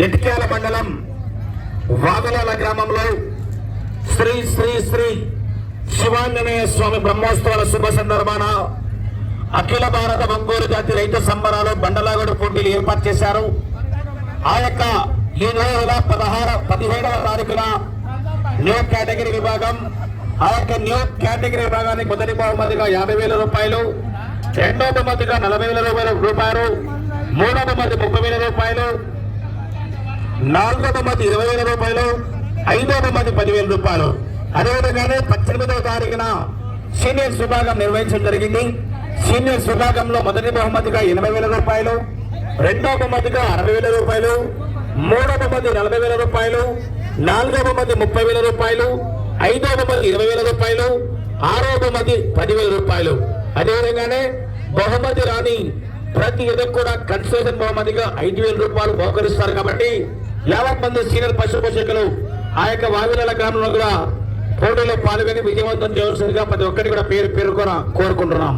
ఇటిక్యాల మండలం వాదలాల గ్రామంలో శ్రీ శ్రీ శ్రీ శివాంజనేయ స్వామి బ్రహ్మోత్సవాల శుభ సందర్భాన అఖిల భారత ఒంగోలు జాతి రైతు సంబరాలు బండలాగడు పోటీలు ఏర్పాటు చేశారు. ఆ యొక్క ఈ నెల 17వ తారీఖున న్యూ కేటగిరీ విభాగం, ఆ యొక్క న్యూ కేటగిరీ విభాగానికి మొదటి బహుమతిగా 50,000 రూపాయలు, రెండవ బహుమతిగా 40,000 రూపాయలు, మూడవ బహుమతి 30,000 రూపాయలు, నాలుగవ బహుమతి 20,000 రూపాయలు, ఐదవ బహుమతి 10,000 రూపాయలు. అదేవిధంగానే 18వ తారీఖున సీనియర్స్ విభాగం నిర్వహించడం జరిగింది. సీనియర్స్ విభాగంలో మొదటి బహుమతిగా 80,000 రూపాయలు, రెండవ బహుమతిగా 60,000 రూపాయలు, మూడవ బహుమతి 40,000 రూపాయలు, నాలుగవ బహుమతి 30,000 రూపాయలు, ఐదవ బహుమతి 20,000 రూపాయలు, ఆరవ బహుమతి 10,000 రూపాయలు. అదేవిధంగానే బహుమతి రాని ప్రతి ఎదురు కూడా కన్సెషన్ బహుమతిగా 5,000 రూపాయలు బహుకరిస్తారు. కాబట్టి 50 మంది సీనియర్ పశు పోషకులు ఆ యొక్క వావిలాల గ్రామంలో కూడా పోటీలో పాల్గొని విజయవంతం చేయవలసిందిగా ప్రతి ఒక్కరికి కూడా పేరు పేరుకొని కోరుకుంటున్నాం.